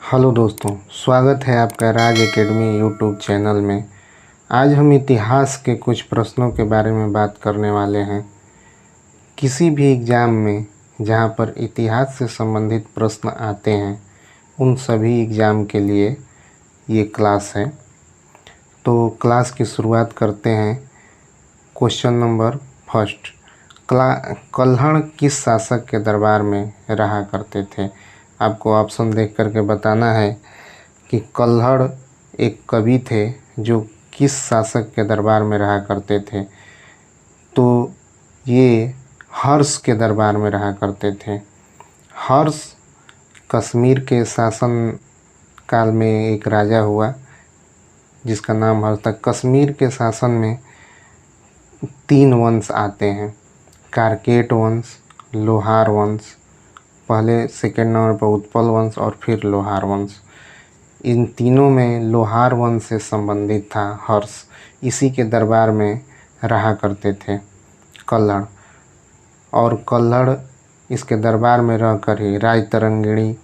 Hello दोस्तों, स्वागत है आपका राज एकेडमी यूट्यूब चैनल में। आज हम इतिहास के कुछ प्रश्नों के बारे में बात करने वाले हैं। किसी भी एग्ज़ाम में जहां पर इतिहास से संबंधित प्रश्न आते हैं उन सभी एग्ज़ाम के लिए ये क्लास है। तो क्लास की शुरुआत करते हैं। क्वेश्चन नंबर फर्स्ट, कल्हड़ किस शासक के दरबार में रहा करते थे? आपको ऑप्शन देख करके बताना है कि कल्हड़ एक कवि थे जो किस शासक के दरबार में रहा करते थे। तो ये हर्ष के दरबार में रहा करते थे। हर्ष कश्मीर के शासन काल में एक राजा हुआ जिसका नाम हर्ष था। कश्मीर के शासन में 3 वंश आते हैं, कारकेट वंश, लोहार वंश, पहले सेकेंड नंबर पर उत्पल वंश और फिर लोहार वंश। इन तीनों में लोहार वंश से संबंधित था हर्ष। इसी के दरबार में रहा करते थे कल्हड़। और कल्हड़ इसके दरबार में रहकर ही राजतरंगिणी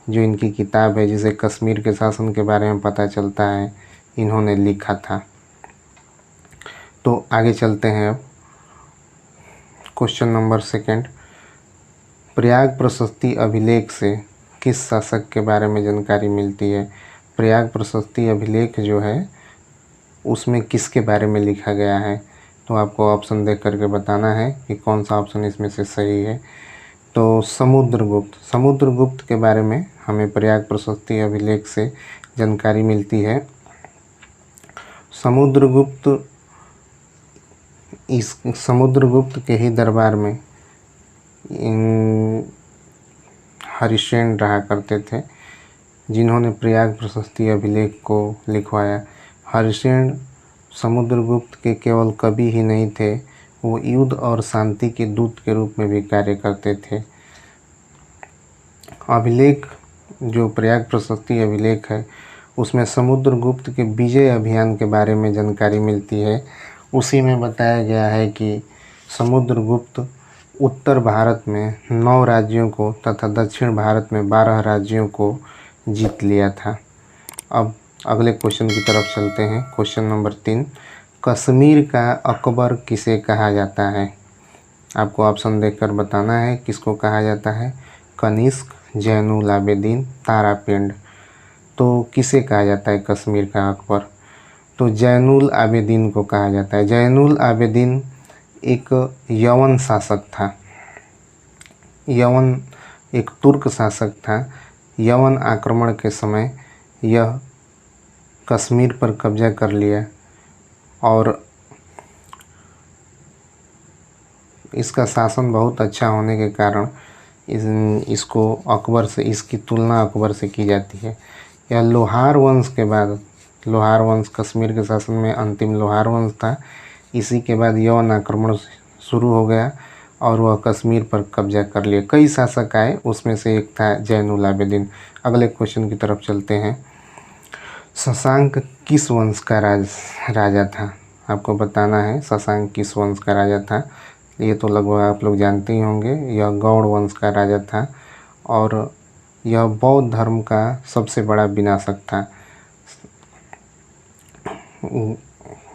जो इनकी किताब है, जिसे कश्मीर के शासन के बारे में पता चलता है, इन्होंने लिखा था। तो आगे चलते हैं अब। क्वेश्चन नंबर सेकेंड, प्रयाग प्रशस्ति अभिलेख से किस शासक के बारे में जानकारी मिलती है? प्रयाग प्रशस्ति अभिलेख जो है उसमें किसके बारे में लिखा गया है? तो आपको ऑप्शन देख करके बताना है कि कौन सा ऑप्शन इसमें से सही है। तो समुद्रगुप्त के बारे में हमें प्रयाग प्रशस्ति अभिलेख से जानकारी मिलती है। समुद्रगुप्त के ही दरबार में हरिश्चंद्र रहा करते थे, जिन्होंने प्रयाग प्रशस्ति अभिलेख को लिखवाया। हरिश्चंद्र समुद्रगुप्त के केवल कवि ही नहीं थे, वो युद्ध और शांति के दूत के रूप में भी कार्य करते थे। अभिलेख जो प्रयाग प्रशस्ति अभिलेख है उसमें समुद्रगुप्त के विजय अभियान के बारे में जानकारी मिलती है। उसी में बताया गया है कि समुद्रगुप्त उत्तर भारत में 9 राज्यों को तथा दक्षिण भारत में 12 राज्यों को जीत लिया था। अब अगले क्वेश्चन की तरफ चलते हैं। क्वेश्चन नंबर 3, कश्मीर का अकबर किसे कहा जाता है? आपको ऑप्शन देखकर बताना है किसको कहा जाता है। कनिष्क, जैनुल आबेदीन, तारापिंड। तो किसे कहा जाता है कश्मीर का अकबर? तो जैनुल आबेदीन को कहा जाता है। जैनुल आबेदीन एक यवन शासक था। यवन एक तुर्क शासक था। यवन आक्रमण के समय यह कश्मीर पर कब्जा कर लिया और इसका शासन बहुत अच्छा होने के कारण इसको अकबर से, इसकी तुलना अकबर से की जाती है। यह लोहार वंश के बाद, लोहार वंश कश्मीर के शासन में अंतिम लोहार वंश था। इसी के बाद यवन आक्रमण शुरू हो गया और वह कश्मीर पर कब्जा कर लिया। कई शासक आए, उसमें से एक था जैनुल आबेदीन। अगले क्वेश्चन की तरफ चलते हैं। शशांक किस वंश का राजा था? आपको बताना है शशांक किस वंश का राजा था। ये तो लगभग आप लोग जानते ही होंगे। यह गौड़ वंश का राजा था और यह बौद्ध धर्म का सबसे बड़ा विनाशक था।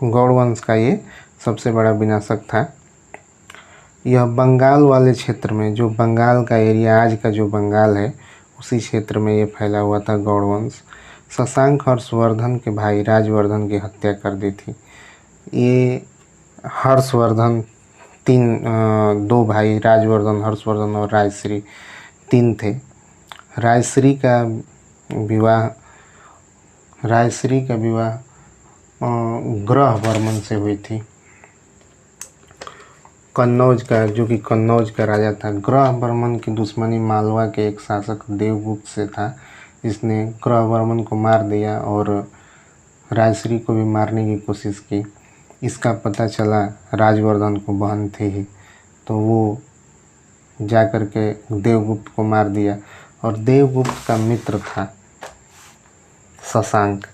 गौड़ वंश का ये सबसे बड़ा विनाशक था। यह बंगाल वाले क्षेत्र में, जो बंगाल का एरिया, आज का जो बंगाल है, उसी क्षेत्र में ये फैला हुआ था गौड़ वंश। शशांक हर्षवर्धन के भाई राजवर्धन की हत्या कर दी थी। ये हर्षवर्धन दो भाई, राजवर्धन, हर्षवर्धन और राजश्री 3 थे। राजश्री का विवाह ग्रह वर्मन से हुई थी। कन्नौज का, जो कि कन्नौज का राजा था। ग्रह वर्मन की दुश्मनी मालवा के एक शासक देवगुप्त से था, जिसने ग्रह वर्मन को मार दिया और राजश्री को भी मारने की कोशिश की। इसका पता चला राजवर्धन को, बहन थे ही, तो वो जा कर के देवगुप्त को मार दिया। और देवगुप्त का मित्र था शशांक,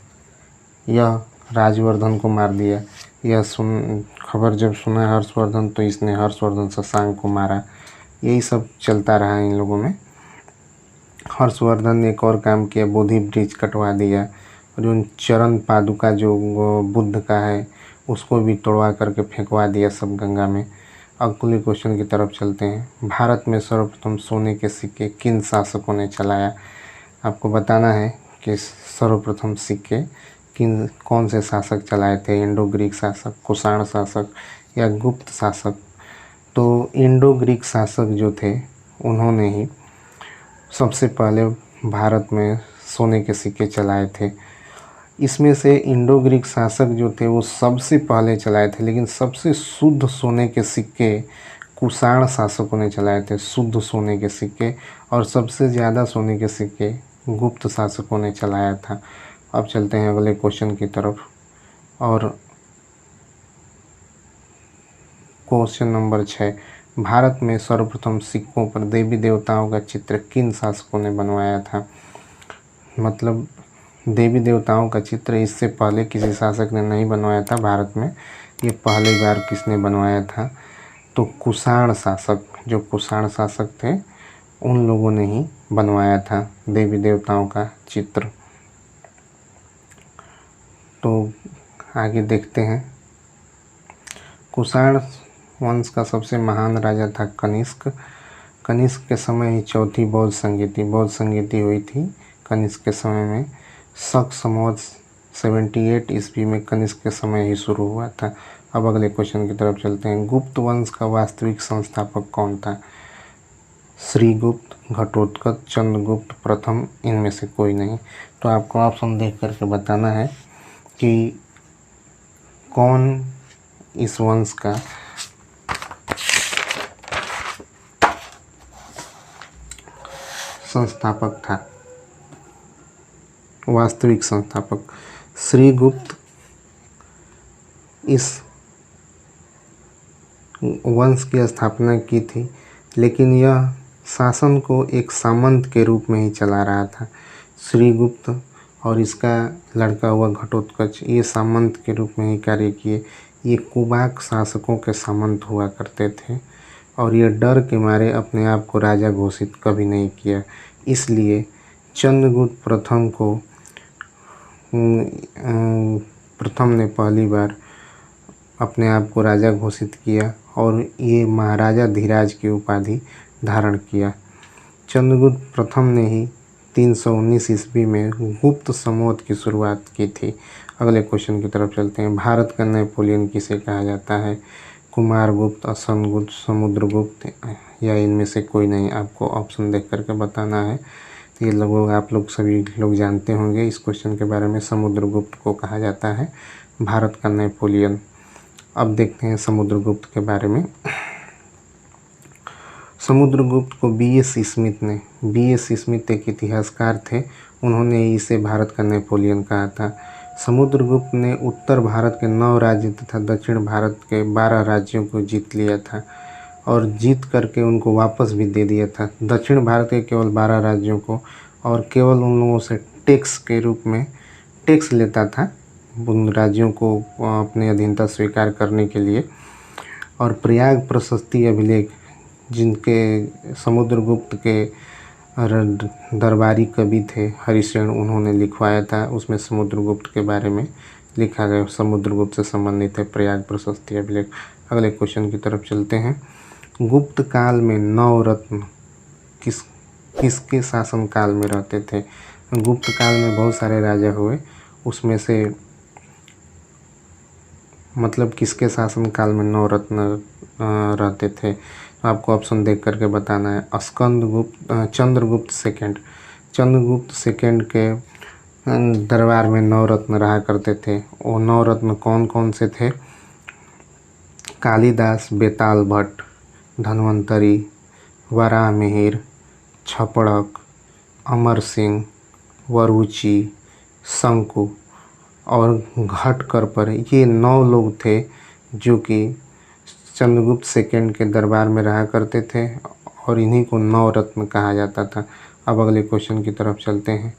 यह राजवर्धन को मार दिया। यह खबर जब सुना हर्षवर्धन, तो इसने हर्षवर्धन शशांक को मारा। यही सब चलता रहा इन लोगों में। हर्षवर्धन ने एक और काम किया, बोधि ब्रिज कटवा दिया। और जो चरण पादुका जो बुद्ध का है उसको भी तोड़वा करके फेंकवा दिया सब गंगा में। अगले क्वेश्चन की तरफ चलते हैं। भारत में सर्वप्रथम सोने के सिक्के किन शासकों ने चलाया? आपको बताना है कि सर्वप्रथम सिक्के कौन से शासक चलाए थे? इंडो ग्रीक शासक, कुषाण शासक या गुप्त शासक? तो इंडो ग्रीक शासक जो थे उन्होंने ही सबसे पहले भारत में सोने के सिक्के चलाए थे। इसमें से इंडो ग्रीक शासक जो थे वो सबसे पहले चलाए थे, लेकिन सबसे शुद्ध सोने के सिक्के कुषाण शासकों ने चलाए थे, शुद्ध सोने के सिक्के। और सबसे ज़्यादा सोने के सिक्के गुप्त शासकों ने चलाया था। अब चलते हैं अगले क्वेश्चन की तरफ। और क्वेश्चन नंबर 6, भारत में सर्वप्रथम सिक्कों पर देवी देवताओं का चित्र किन शासकों ने बनवाया था? मतलब देवी देवताओं का चित्र इससे पहले किसी शासक ने नहीं बनवाया था भारत में, ये पहली बार किसने बनवाया था? तो कुषाण शासक, जो कुषाण शासक थे उन लोगों ने ही बनवाया था देवी देवताओं का चित्र। तो आगे देखते हैं। कुषाण वंश का सबसे महान राजा था कनिष्क। कनिष्क के समय ही चौथी बौद्ध संगीति हुई थी कनिष्क के समय में। शक संवत 78 ईस्वी में कनिष्क के समय ही शुरू हुआ था। अब अगले क्वेश्चन की तरफ चलते हैं। गुप्त वंश का वास्तविक संस्थापक कौन था? श्रीगुप्त, घटोत्कच, चंद्रगुप्त प्रथम, इनमें से कोई नहीं। तो आपको ऑप्शन देख करके बताना है कि कौन इस वंश का संस्थापक था, वास्तविक संस्थापक। श्रीगुप्त इस वंश की स्थापना की थी, लेकिन यह शासन को एक सामंत के रूप में ही चला रहा था। श्रीगुप्त और इसका लड़का हुआ घटोत्कच ये सामंत के रूप में ही कार्य किए। ये कुबाक शासकों के सामंत हुआ करते थे और ये डर के मारे अपने आप को राजा घोषित कभी नहीं किया। इसलिए चंद्रगुप्त प्रथम को प्रथम ने पहली बार अपने आप को राजा घोषित किया और ये महाराजा धीराज की उपाधि धारण किया। चंद्रगुप्त प्रथम ने ही 319 ईस्वी में गुप्त संवत की शुरुआत की थी। अगले क्वेश्चन की तरफ चलते हैं। भारत का नेपोलियन किसे कहा जाता है? कुमारगुप्त, असनगुप्त, समुद्रगुप्त या इनमें से कोई नहीं। आपको ऑप्शन देख करके बताना है। ये लगभग आप लोग सभी लोग जानते होंगे इस क्वेश्चन के बारे में। समुद्रगुप्त को कहा जाता है भारत का नेपोलियन। अब देखते हैं समुद्रगुप्त के बारे में। समुद्रगुप्त को B.S. स्मिथ ने, B.S. स्मिथ एक इतिहासकार थे, उन्होंने इसे भारत का नेपोलियन कहा था। समुद्रगुप्त ने उत्तर भारत के 9 राज्य तथा दक्षिण भारत के 12 राज्यों को जीत लिया था और जीत करके उनको वापस भी दे दिया था। दक्षिण भारत के केवल 12 राज्यों को, और केवल उन लोगों से टैक्स के रूप में टैक्स लेता था उन राज्यों को अपने अधीनता स्वीकार करने के लिए। और प्रयाग प्रशस्ति अभिलेख, जिनके समुद्रगुप्त के दरबारी कवि थे हरिसेन, उन्होंने लिखवाया था, उसमें समुद्रगुप्त के बारे में लिखा गया, समुद्रगुप्त से संबंधित है प्रयाग प्रशस्ति अभिलेख। अगले क्वेश्चन की तरफ चलते हैं। गुप्त काल में 9 रत्न किसके शासन काल में रहते थे? गुप्त काल में बहुत सारे राजा हुए, उसमें से मतलब किसके शासन काल में 9 रत्न रहते थे? तो आपको ऑप्शन देख करके बताना है। चंद्रगुप्त सेकंड के दरबार में 9 रत्न रहा करते थे। वो 9 रत्न कौन कौन से थे? कालिदास, बेताल भट्ट, धन्वंतरी, वराहमिहिर, छपड़क, अमर सिंह, वरुचि, शंकु और घटकर पर। ये 9 लोग थे जो कि चंद्रगुप्त सेकंड के दरबार में रहा करते थे और इन्हीं को 9 रत्न कहा जाता था। अब अगले क्वेश्चन की तरफ चलते हैं।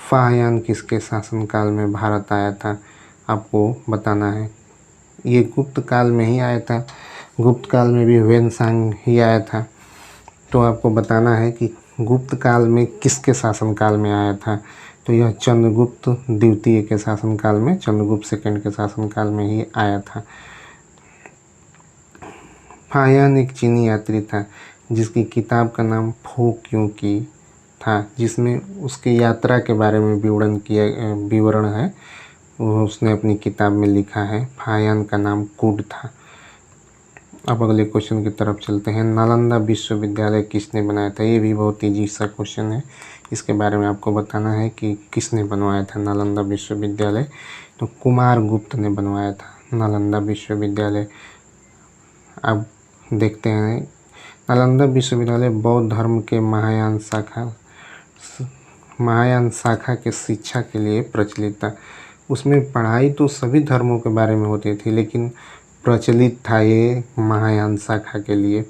फाहयान किसके शासनकाल में भारत आया था? आपको बताना है। ये गुप्त काल में ही आया था, गुप्त काल में भी ह्वेनसांग ही आया था। तो आपको बताना है कि गुप्त काल में किसके शासनकाल में आया था? तो यह चंद्रगुप्त द्वितीय के शासनकाल में, चंद्रगुप्त सेकंड के शासनकाल में ही आया था। फाहियान एक चीनी यात्री था जिसकी किताब का नाम फो क्यों की था, जिसमें उसकी यात्रा के बारे में विवरण है, वो उसने अपनी किताब में लिखा है। फाहियान का नाम कुड था। अब अगले क्वेश्चन की तरफ चलते हैं। नालंदा विश्वविद्यालय किसने बनाया था? ये भी बहुत ईजी सा क्वेश्चन है। इसके बारे में आपको बताना है कि किसने बनवाया था नालंदा विश्वविद्यालय। तो कुमार गुप्त ने बनवाया था नालंदा विश्वविद्यालय। अब देखते हैं, नालंदा विश्वविद्यालय बौद्ध धर्म के महायान शाखा के शिक्षा के लिए प्रचलित था। उसमें पढ़ाई तो सभी धर्मों के बारे में होती थी, लेकिन प्रचलित था ये महायान शाखा के लिए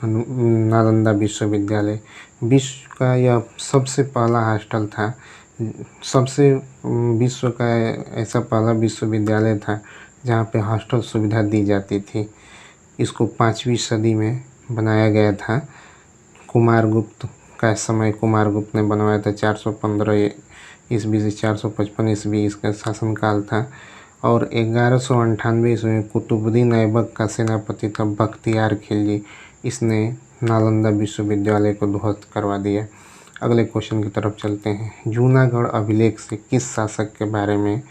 नालंदा विश्वविद्यालय। विश्व का यह सबसे पहला हॉस्टल था, विश्व का ऐसा पहला विश्वविद्यालय था जहाँ पे हॉस्टल सुविधा दी जाती थी। इसको 5वीं सदी में बनाया गया था। कुमारगुप्त का समय कुमारगुप्त ने बनवाया था। 415 ईस्वी से 455 ईस्वी इसका शासनकाल था। और 1198 ईस्वी में कुतुबुद्दीन ऐबक का सेनापति था बख्तियार खिलजी, इसने नालंदा विश्वविद्यालय को ध्वस्त करवा दिया। अगले क्वेश्चन की तरफ चलते हैं। जूनागढ़ अभिलेख से किस शासक के बारे में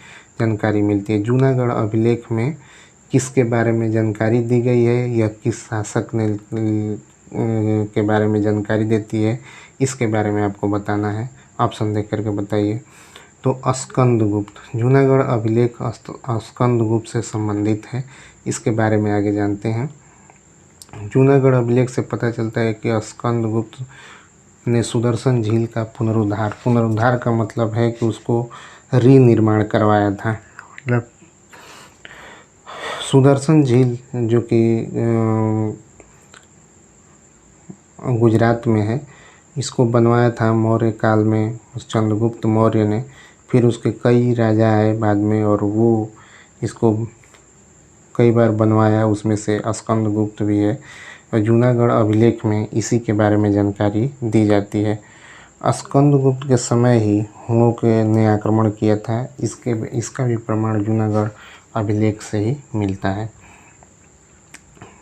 जानकारी मिलती है? जूनागढ़ अभिलेख में किसके बारे में जानकारी दी गई है या किस शासक ने के बारे में जानकारी देती है, इसके बारे में आपको बताना है। ऑप्शन देख करके बताइए। तो स्कंदगुप्त, जूनागढ़ अभिलेख स्कंदगुप्त से संबंधित है। इसके बारे में आगे जानते हैं। जूनागढ़ अभिलेख से पता चलता है कि स्कंदगुप्त ने सुदर्शन झील का पुनरुद्धार का मतलब है कि उसको रीनिर्माण करवाया था। मतलब सुदर्शन झील जो कि गुजरात में है, इसको बनवाया था मौर्य काल में चंद्रगुप्त मौर्य ने। फिर उसके कई राजा आए बाद में और वो इसको कई बार बनवाया, उसमें से स्कंदगुप्त भी है। और जूनागढ़ अभिलेख में इसी के बारे में जानकारी दी जाती है। स्कंदगुप्त के समय ही हुणों ने आक्रमण किया था। इसका भी प्रमाण जूनागढ़ अभिलेख से ही मिलता है।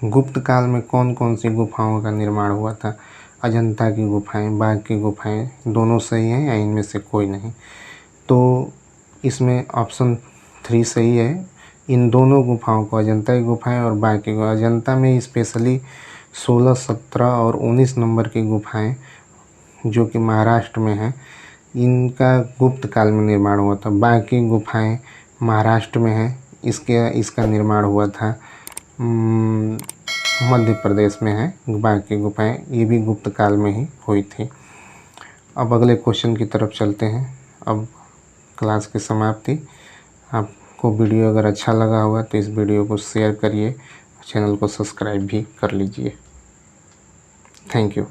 गुप्त काल में कौन कौन सी गुफाओं का निर्माण हुआ था? अजंता की गुफाएं, बाघ की गुफाएं, दोनों सही हैं या इनमें से कोई नहीं? तो इसमें ऑप्शन 3 सही है। इन दोनों गुफाओं को, अजंता की गुफाएं और बाघ की गुफाएं, अजंता में स्पेशली 16, 17 और 19 नंबर की गुफाएं जो कि महाराष्ट्र में हैं, इनका गुप्त काल में निर्माण हुआ था। बाघ की गुफाएं महाराष्ट्र में हैं, इसका निर्माण हुआ था मध्य प्रदेश में है। बाघ की गुफाएं ये भी गुप्त काल में ही हुई थी। अब अगले क्वेश्चन की तरफ चलते हैं। अब क्लास की समाप्ति। आपको वीडियो अगर अच्छा लगा होगा तो इस वीडियो को शेयर करिए, चैनल को सब्सक्राइब भी कर लीजिए। Thank you.